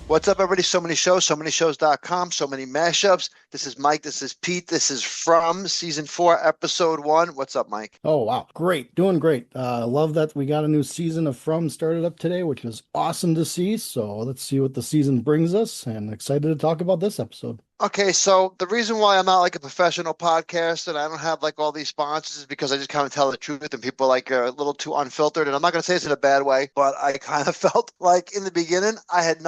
What's up, everybody? So many shows, so many shows.com, so many mashups. This is Mike. This is Pete. This is from season 4, episode 1. What's up, Mike? Oh, wow. Great. Doing great. Love that we got a new season of From started up today, which is awesome to see. So let's see what the season brings us and excited to talk about this episode. Okay, so the reason why I'm not like a professional podcast and I don't have like all these sponsors is because I just kind of tell the truth and people like are a little too unfiltered. And I'm not going to say this in a bad way, but I kind of felt like in the beginning I had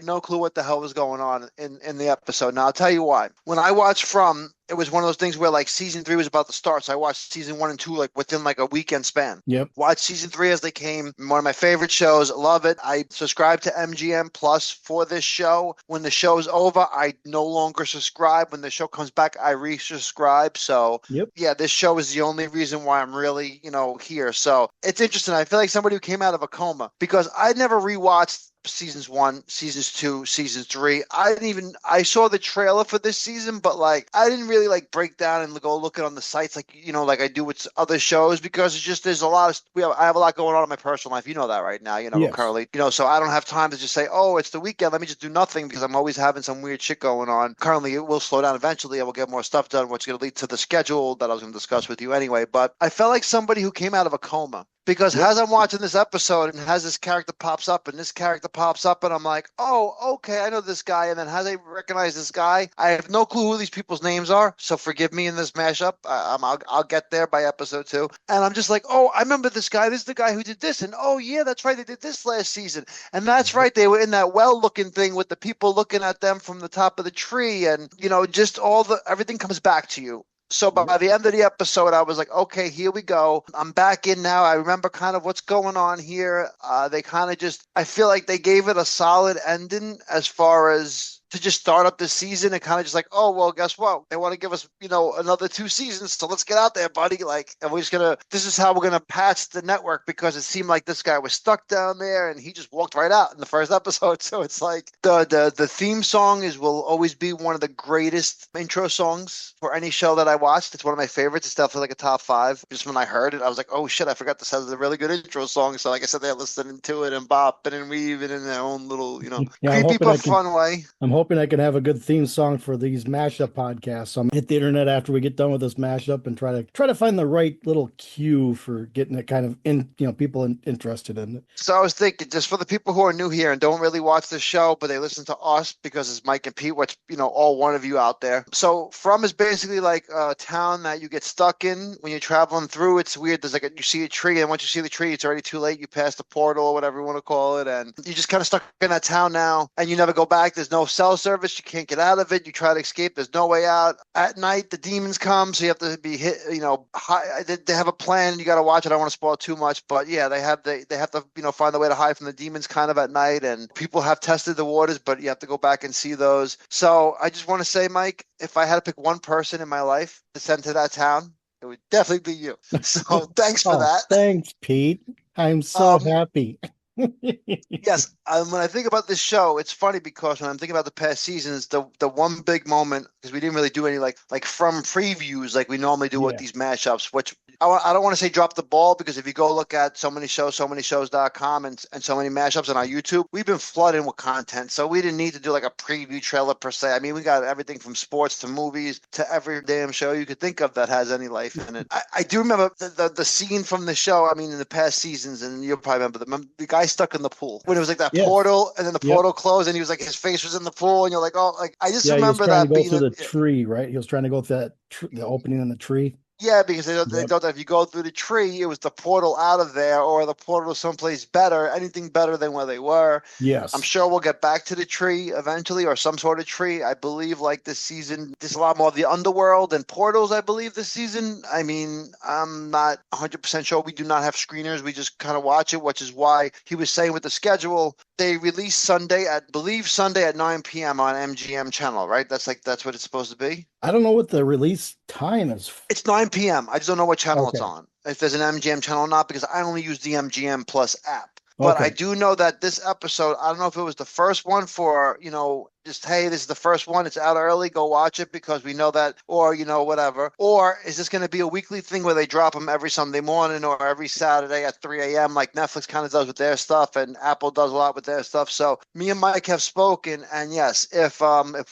no clue what the hell was going on in the episode. Now I'll tell you why. When I watched From, it was one of those things where like season 3 was about to start, so I watched season 1 and 2 like within like a weekend span. Yep. Watched season 3 as they came. One of my favorite shows. Love it. I subscribe to MGM Plus for this show. When the show's over, I no longer subscribe. When the show comes back, I resubscribe. So Yep. yeah, this show is the only reason why I'm really, here. So it's interesting. I feel like somebody who came out of a coma because I never rewatched seasons 1, seasons 2, season 3. I saw the trailer for this season, but like I didn't really like break down and go look it on the sites like like I do with other shows because it's just there's a lot of I have a lot going on in my personal life. You know that right now, Yes. currently, so I don't have time to just say, oh, it's the weekend, let me just do nothing because I'm always having some weird shit going on. Currently, it will slow down eventually. I will get more stuff done, which is going to lead to the schedule that I was going to discuss with you anyway. But I felt like somebody who came out of a coma. Because Yep. as I'm watching this episode and as this character pops up and this character pops up and I'm like, oh, okay, I know this guy. And then as I recognize this guy, I have no clue who these people's names are. So forgive me in this mashup. I'll get there by episode 2. And I'm just like, oh, I remember this guy. This is the guy who did this. And oh, yeah, that's right. They did this last season. And that's Yep. right. They were in that well looking thing with the people looking at them from the top of the tree. And, just everything comes back to you. So by Yep. the end of the episode, I was like, okay, here we go. I'm back in now. I remember kind of what's going on here. They kind of I feel like they gave it a solid ending as far as to just start up the season and kind of just like, oh, well, guess what? They want to give us, another 2 seasons. So let's get out there, buddy. Like, and this is how we're going to patch the network because it seemed like this guy was stuck down there and he just walked right out in the first episode. So it's like the theme song will always be one of the greatest intro songs for any show that I watched. It's one of my favorites. It's definitely like a top 5. Just when I heard it, I was like, oh shit, I forgot this has a really good intro song. So like I said, they're listening to it and bopping and weaving in their own little, Yeah, creepy but fun way. I'm hoping I can have a good theme song for these mashup podcasts. So I'm gonna hit the internet after we get done with this mashup and try to find the right little cue for getting it kind of people interested in it. So I was thinking, just for the people who are new here and don't really watch the show, but they listen to us because it's Mike and Pete, which, all one of you out there. So From is basically like a town that you get stuck in when you're traveling through. It's weird. There's you see a tree, and once you see the tree, it's already too late. You pass the portal or whatever you want to call it, and you're just kind of stuck in that town now, and you never go back. There's no cell service. You can't get out of it. You try to escape. There's no way out. At night, the demons come, so you have to be hit, they have a plan. You got to watch it. I don't want to spoil too much, but yeah, they have to, find a way to hide from the demons kind of at night, and people have tested the waters, but you have to go back and see those. So I just want to say, Mike, if I had to pick one person in my life to send to that town, it would definitely be you. So thanks for Oh, that. thanks, Pete. I'm so Um, happy. Yes, when I think about this show, it's funny because when I'm thinking about the past seasons, the one big moment because we didn't really do any like from previews like we normally do with Yeah. these mashups, which I don't want to say drop the ball because if you go look at so many shows, so many shows.com and so many mashups on our YouTube, we've been flooding with content. So we didn't need to do like a preview trailer per se. I mean, we got everything from sports to movies to every damn show you could think of that has any life in it. I do remember the scene from the show. I mean, in the past seasons, and you'll probably remember the guy stuck in the pool when it was like that Yes. portal, and then the Yep. portal closed, and he was like his face was in the pool, and you're like, oh, like I just Yeah, he was remember trying to that go being through the tree, right? He was trying to go through the opening in the tree. yeah, because they Yep. thought that if you go through the tree, it was the portal out of there, or the portal someplace better, anything better than where they were. I'm Yes. sure we'll get back to the tree eventually, or some sort of tree. I believe like this season, there's a lot more of the underworld and portals, I believe, this season. I mean, I'm not 100% sure. We do not have screeners. We just kind of watch it, which is why he was saying with the schedule, they release Sunday at 9 p.m. on MGM channel, right? That's what it's supposed to be. I don't know what the release time is. It's 9 p.m. I just don't know what channel it's Okay. on. If there's an MGM channel or not, because I only use the MGM Plus app. But I Okay. do know that this episode, I don't know if it was the first one for, just, hey, this is the first one. It's out early. Go watch it because we know that, or, whatever. Or is this going to be a weekly thing where they drop them every Sunday morning or every Saturday at 3 a.m. like Netflix kind of does with their stuff and Apple does a lot with their stuff. So me and Mike have spoken. And yes, if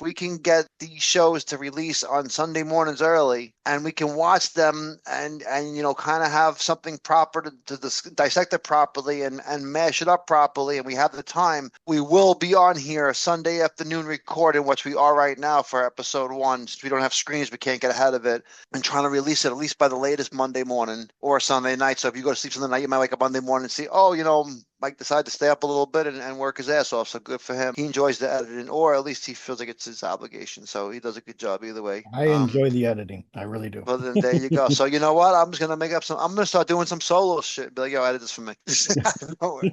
we can get these shows to release on Sunday mornings early and we can watch them and kind of have something proper to dissect it properly and mash it up properly and we have the time, we will be on here Sunday afternoon recording, which we are right now for episode 1. Since we don't have screens, we can't get ahead of it, and trying to release it at least by the latest Monday morning or Sunday night. So if you go to sleep Sunday night, you might wake up Monday morning and see, Mike decided to stay up a little bit and work his ass off. So good for him. He enjoys the editing, or at least he feels like it's his obligation. So he does a good job either way. I enjoy the editing. I really do. Well, then there you go. So you know what? I'm just gonna I'm gonna start doing some solo shit. Be like, yo, edit this for me. Out of nowhere.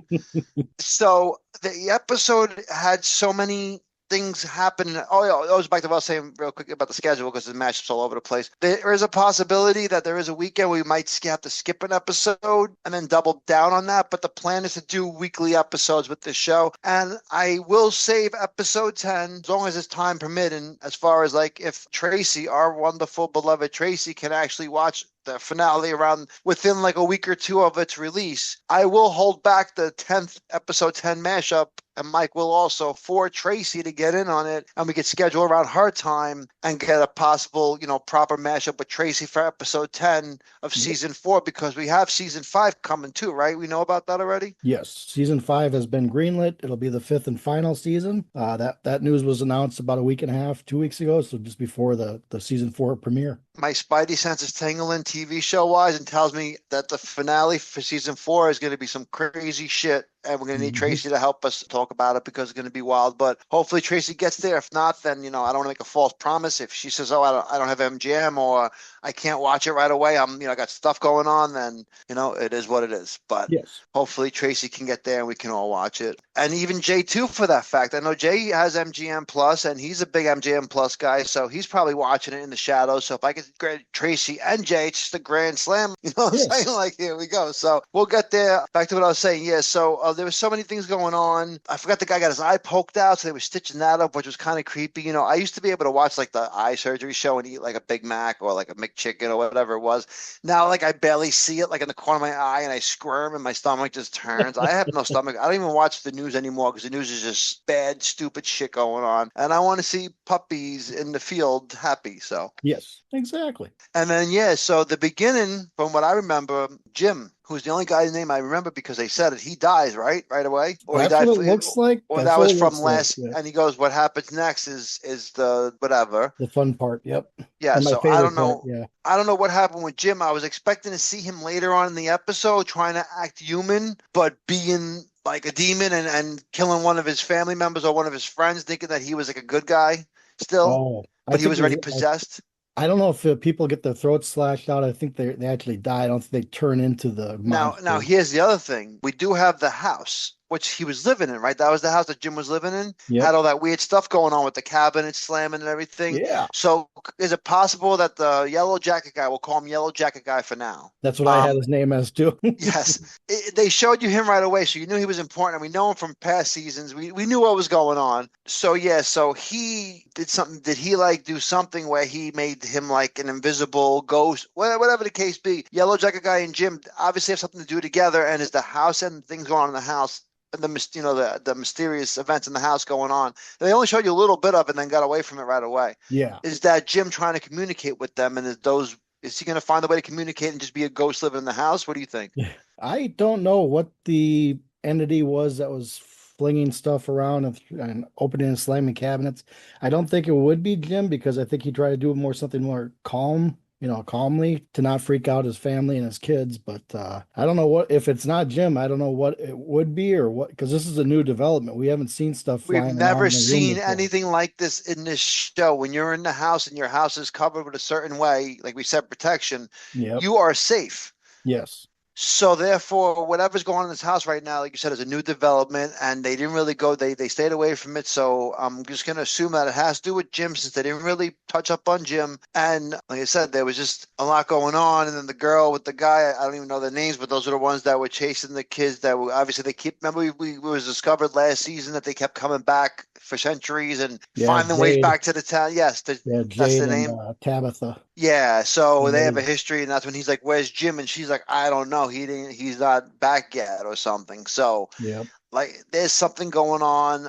So the episode had so many things happen. Oh, yeah, I was back to what I was saying real quick about the schedule because the matchups all over the place. There is a possibility that there is a weekend we might have to skip an episode and then double down on that. But the plan is to do weekly episodes with this show. And I will save episode 10 as long as it's time permitting, as far as like if Tracy, our wonderful beloved Tracy, can actually watch the finale around within like a week or two of its release. I will hold back the 10th episode 10 mashup, and Mike will also, for Tracy to get in on it, and we could schedule around her time and get a possible, proper mashup with Tracy for episode 10 of season 4, because we have season 5 coming too, right? We know about that already? Yes, season 5 has been greenlit. It'll be the 5th and final season. That news was announced about a week and a half, 2 weeks ago, so just before the season 4 premiere. My spidey sense is tingling TV show wise and tells me that the finale for season 4 is going to be some crazy shit. And we're going to need Tracy to help us talk about it because it's going to be wild. But hopefully Tracy gets there. If not, then, I don't want to make a false promise. If she says, I don't have MGM or I can't watch it right away, I got stuff going on, then, it is what it is. But yes, hopefully Tracy can get there and we can all watch it. And even Jay too, for that fact. I know Jay has MGM Plus and he's a big MGM Plus guy. So he's probably watching it in the shadows. So if I get Tracy and Jay, it's just a grand slam. You know what I'm saying? Like, here we go. So we'll get there. Back to what I was saying. Yeah. So there was so many things going on. I forgot the guy got his eye poked out, so they were stitching that up, which was kind of creepy. I used to be able to watch like the eye surgery show and eat like a Big Mac or like a McChicken or whatever it was. Now, like I barely see it, like in the corner of my eye, and I squirm and my stomach just turns. I have no stomach. I don't even watch the news anymore because the news is just bad, stupid shit going on, and I want to see puppies in the field happy. So yes, exactly. And then so the beginning, from what I remember, Jim, who's the only guy's name I remember because they said it, he dies right away, or That's he died. what it looks like. Or That's that what was it from looks last. like, yeah. And he goes, "What happens next is the whatever." The fun part. Yep. Yeah. And my So I favorite don't know. part, yeah. I don't know what happened with Jim. I was expecting to see him later on in the episode trying to act human, but being like a demon and killing one of his family members or one of his friends, thinking that he was like a good guy still, Oh, but he was already possessed. I don't know if people get their throats slashed out. I think they actually die. I don't think they turn into the monster. Now here's the other thing. We do have the house, which he was living in, right? That was the house that Jim was living in. Yep. Had all that weird stuff going on with the cabinet slamming and everything. Yeah. So is it possible that the yellow jacket guy, we'll call him yellow jacket guy for now. That's what I had his name as too. Yes. They showed you him right away, so you knew he was important. And we know him from past seasons. We knew what was going on. So so he did something. Did he like do something where he made him like an invisible ghost? Whatever the case be. Yellow jacket guy and Jim obviously have something to do together, and is the house and things going on in the house, the mysterious events in the house going on. They only showed you a little bit of it and then got away from it right away. Yeah. Is that Jim trying to communicate with them, and is he going to find a way to communicate and just be a ghost living in the house? What do you think? I don't know what the entity was that was flinging stuff around and opening and slamming cabinets. I don't think it would be Jim, because I think he tried to do something more calm, calmly, to not freak out his family and his kids. But I don't know if it's not Jim, I don't know what it would be or what, because this is a new development. We haven't seen stuff flying We've around never in the room seen before. anything like this in this show. When you're in the house and your house is covered with a certain way, like we said, protection, Yep. you are safe. Yes. So therefore, whatever's going on in this house right now, like you said, is a new development, and they didn't really go. They stayed away from it. So I'm just going to assume that it has to do with Jim, since they didn't really touch up on Jim. And like I said, there was just a lot going on. And then the girl with the guy, I don't even know their names, but those are the ones that were chasing the kids. That were obviously they keep. Remember, we was discovered last season that they kept coming back for centuries and Yeah, finding ways Jade. back to the town. Yes, Yeah, that's Jade the and name. Tabitha. Yeah, so they have a Hey, history, and that's when he's like, "Where's Jim?" And she's like, "I don't know. He didn't. He's not back yet, or something." So, yep. like, there's something going on.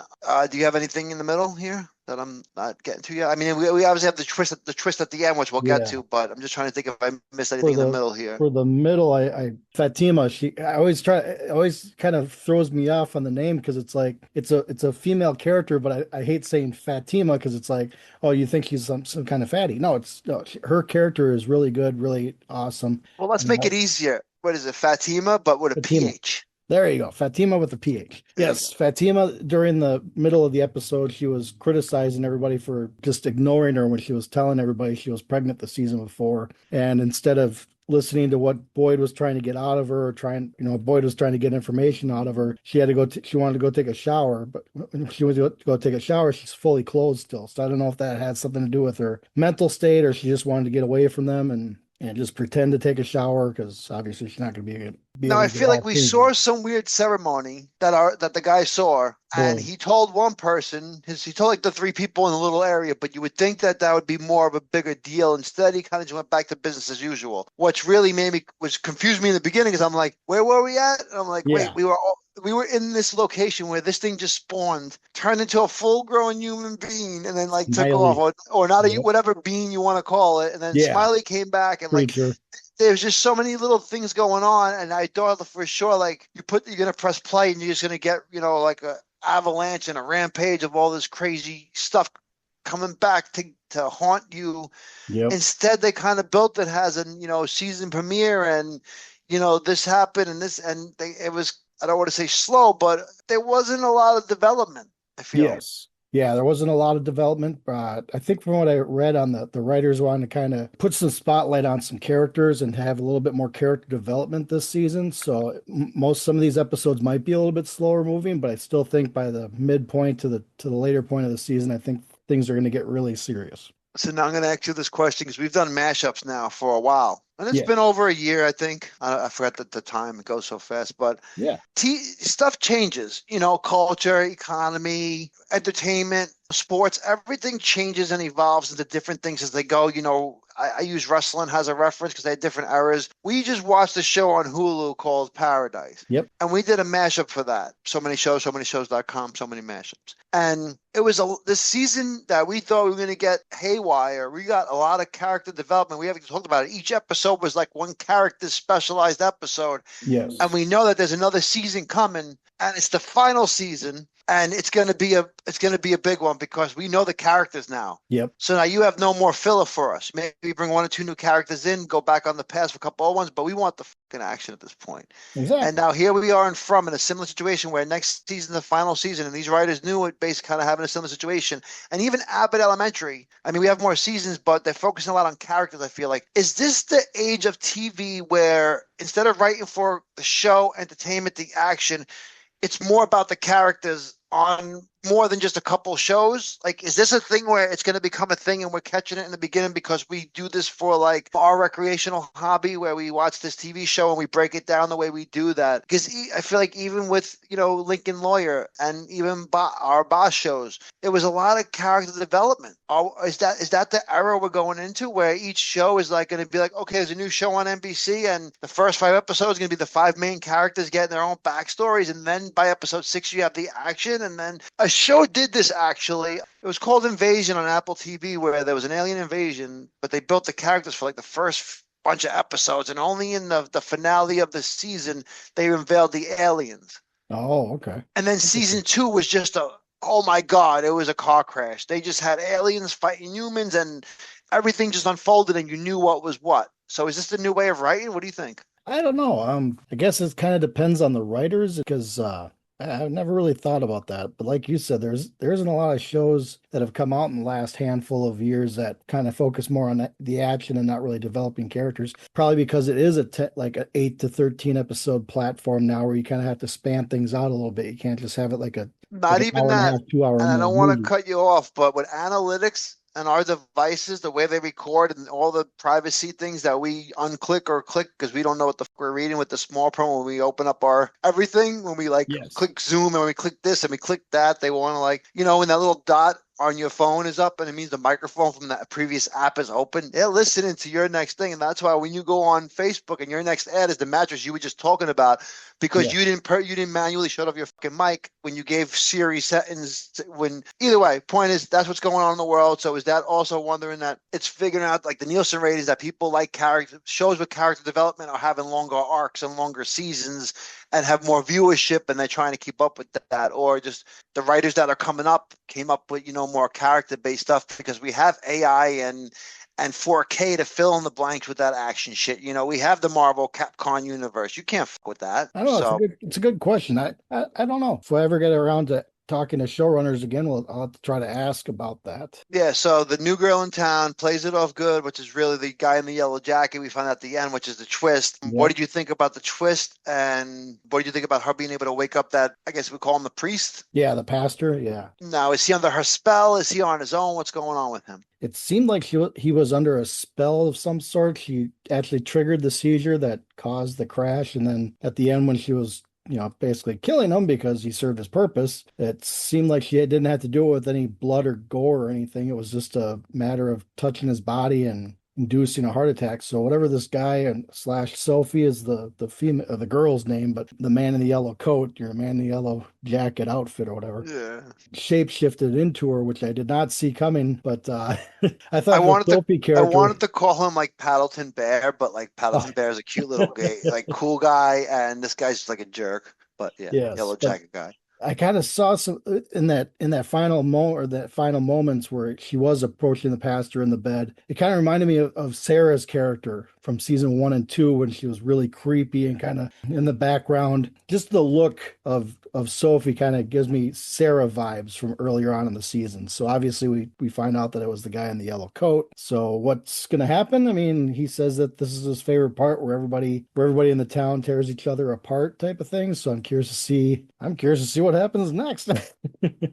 Do you have anything in the middle here that I'm not getting to yet? I mean, we obviously have the twist at the end, which we'll get Yeah. to, but I'm just trying to think if I missed For anything in the the middle here. for the middle, I Fatima, I always try, it always kind of throws me off on the name because it's like it's a female character, but I hate saying Fatima because it's like, oh, you think he's some kind of fatty. No, it's no, her character is really good, really awesome. Well, let's And make it easier. What is it, Fatima, but with a Fatima. PH? There you go. Fatima with the PH. There you go. Yes, Fatima, during the middle of the episode, she was criticizing everybody for just ignoring her when she was telling everybody she was pregnant the season before. And instead of listening to what Boyd was trying to get out of her, or Boyd was trying to get information out of her, she had to go, she wanted to go take a shower. But when she was to go take a shower, she's fully clothed still. So I don't know if that had something to do with her mental state or she just wanted to get away from them and just pretend to take a shower because obviously she's not going to be Now able I to get feel like all we clean. saw some weird ceremony that the guy saw, and Boyd. he told one person, he told like the three people in the little area, but you would think that that would be more of a bigger deal. Instead, he kind of just went back to business as usual, which really was confused me in the beginning because I'm like, where were we at? And I'm like, wait, Yeah, we were in this location where this thing just spawned, turned into a full-grown human being, and then like took off, Smiley. or not a Yep. whatever being you want to call it, and then Yeah, Smiley came back and like creature. there's just so many little things going on, and I thought for sure like you're gonna press play and you're just gonna get like a avalanche and a rampage of all this crazy stuff coming back to haunt you. Yep. Instead, they kind of built it as a season premiere, and this happened and this and it was, I don't want to say slow, but there wasn't a lot of development, I feel. Yes. Yeah, there wasn't a lot of development, but I think from what I read on the writers wanted to kind of put some spotlight on some characters and have a little bit more character development this season. So some of these episodes might be a little bit slower moving, but I still think by the midpoint to the later point of the season, I think things are going to get really serious. So now I'm going to ask you this question because we've done mashups now for a while, and it's Yeah. been over a year, I think. I forgot the time; it goes so fast. But Yeah. stuff changes, culture, economy, entertainment, sports, everything changes and evolves into different things as they go. I use wrestling as a reference because they had different eras. We just watched a show on Hulu called Paradise, Yep. and we did a mashup for that. So many shows, so many shows.com, so many mashups. And it was this season that we thought we were going to get haywire. We got a lot of character development. We haven't talked about it. Each episode was like one character specialized episode. And Yes. we know that there's another season coming, and it's the final season, and it's gonna be a big one because we know the characters now. Yep. So now you have no more filler for us. Maybe bring one or two new characters in, go back on the past for a couple old ones, but we want the fucking action at this point. And Exactly. now here we are in a similar situation where next season, the final season, and these writers knew it, basically kind of having a similar situation. And even Abbott Elementary, I mean, we have more seasons, but they're focusing a lot on characters. I feel like, is this the age of TV where instead of writing for the show, entertainment, the action, it's more about the characters on more than just a couple shows? Like, is this a thing where it's going to become a thing and we're catching it in the beginning because we do this for like our recreational hobby where we watch this TV show and we break it down the way we do that? Because I feel like even with, Lincoln Lawyer and even our boss shows, it was a lot of character development. Is that the era we're going into where each show is like going to be like, okay, there's a new show on NBC and the first 5 episodes are going to be the five main characters getting their own backstories. And then by episode 6, you have the action. And then a show did this actually. It was called Invasion on Apple TV, where there was an alien invasion, but they built the characters for like the first bunch of episodes, and only in the finale of the season they unveiled the aliens. Oh, okay. And then season Interesting. 2 was just oh my God, it was a car crash. They just had aliens fighting humans, and everything just unfolded, and you knew what was what. So is this the new way of writing? What do you think? I don't know. I guess it kind of depends on the writers because I've never really thought about that. But like you said, there isn't a lot of shows that have come out in the last handful of years that kind of focus more on the action and not really developing characters. Probably because it is like an 8 to 13 episode platform now, where you kind of have to span things out a little bit. You can't just have it like Not an even hour and a that. half, 2 hour And I don't want to movie. cut you off, but with analytics and our devices, the way they record and all the privacy things that we unclick or click because we don't know what the fuck we're reading with the small print when we open up our everything, when we like Yes. click Zoom and we click this and we click that, they want to like, when that little dot on your phone is up and it means the microphone from that previous app is open, they're listening to your next thing. And that's why when you go on Facebook and your next ad is the mattress you were just talking about, because Yes. you didn't manually shut off your fucking mic when you gave Siri settings. When either way, point is that's what's going on in the world. So is that also wondering that it's figuring out like the Nielsen ratings that people like character shows with character development are having longer arcs and longer seasons and have more viewership, and they're trying to keep up with that, or just the writers that are coming up came up with more character based stuff because we have AI and 4K to fill in the blanks with that action shit. We have the Marvel Capcom universe. You can't fuck with that. I don't know. So It's a good question. I don't know if I ever get around to talking to showrunners again. I'll have to try to ask about that. yeah, so the new girl in town plays it off good, which is really the guy in the yellow jacket we find out at the end, which is the twist. What Yep. did you think about the twist? And what did you think about her being able to wake up that, I guess we call him the priest? Yeah, the pastor. Yeah. Now, is he under her spell? Is he on his own? What's going on with him? It seemed like he was under a spell of some sort. She actually triggered the seizure that caused the crash, and then at the end when she was basically killing him because he served his purpose. It seemed like she didn't have to do it with any blood or gore or anything. It was just a matter of touching his body and inducing a heart attack. So whatever this guy and slash Sophie is the female the girl's name, but the man in the yellow coat, your man in the yellow jacket outfit or whatever, Yeah. shape shifted into her, which I did not see coming. But I I thought the wanted to Sophie I character. wanted to call him like Paddleton Bear, but like Oh, Paddleton Bear is a cute little gay, like cool guy, and this guy's just like a jerk. But yeah, yes, yellow but jacket guy. I kind of saw some in that final moment or that final moments where she was approaching the pastor in the bed. It kind of reminded me of Sarah's character from season 1 and 2 when she was really creepy and kind of in the background. Just the look of Sophie kind of gives me Sarah vibes from earlier on in the season. So obviously we find out that it was the guy in the yellow coat. So what's gonna happen? I mean, he says that this is his favorite part where everybody in the town tears each other apart type of thing. So I'm curious to see what happens next.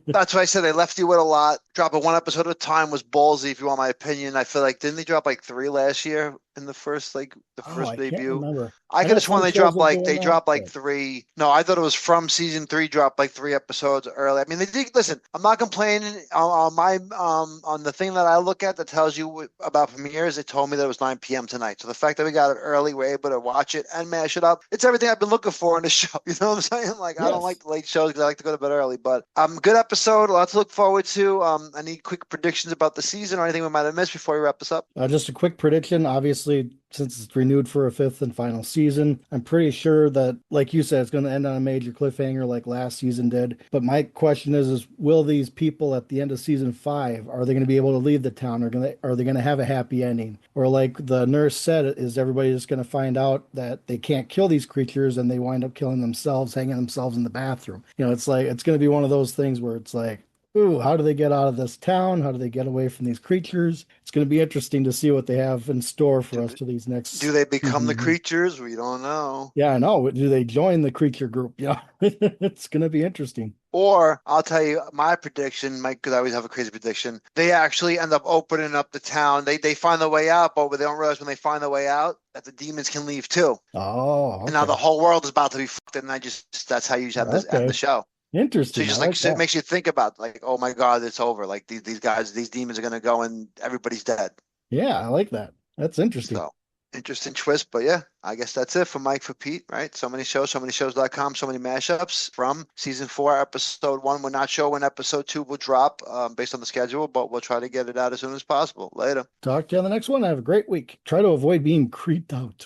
That's why I said they left you with a lot. Dropping one episode at a time was ballsy, if you want my opinion. I feel like didn't they drop like three last year in the first the Oh, first I can't debut? remember. I I could know have sworn some shows are they doing that, dropped like but three. No, I thought it was from season three, dropped like three episodes early. I mean, they did. Listen, I'm not complaining on my on the thing that I look at that tells you about premieres. It told me that it was 9 p.m. tonight. So the fact that we got it early, we're able to watch it and mash it up. It's everything I've been looking for in the show. You know what I'm saying? Like I don't yes. like the late shows because I like to go to bed early. But good episode. A lot to look forward to. Any quick predictions about the season or anything we might have missed before we wrap this up? Just a quick prediction. Obviously, since it's renewed for a fifth and final season, I'm pretty sure that, like you said, it's going to end on a major cliffhanger like last season did. But my question is will these people at the end of season 5, are they going to be able to leave the town? Are they going to have a happy ending? Or like the nurse said, is everybody just going to find out that they can't kill these creatures and they wind up killing themselves, hanging themselves in the bathroom? It's like, it's going to be one of those things where it's like, ooh, how do they get out of this town? How do they get away from these creatures? It's going to be interesting to see what they have in store for Do, us for these do next they become the seasons. creatures? We don't know. Yeah, I know. Do they join the creature group? Yeah, it's going to be interesting. Or I'll tell you my prediction, Mike, because I always have a crazy prediction. They actually end up opening up the town. They find the way out, but they don't realize when they find the way out that the demons can leave too. Oh, And now the okay. whole world is about to be fucked. And that's how you have this end the Okay. show. So you Interesting. I just like like so it that. makes you think about like, oh my God, it's over. Like these guys, these demons are gonna go and everybody's dead. Yeah, I like that. That's interesting. So interesting twist, but yeah, I guess that's it for Mike for Pete, right? So many shows, so many shows.com, so many mashups from season 4, episode 1. We're not sure when episode 2 will drop based on the schedule, but we'll try to get it out as soon as possible. Later. Talk to you on the next one. Have a great week. Try to avoid being creeped out.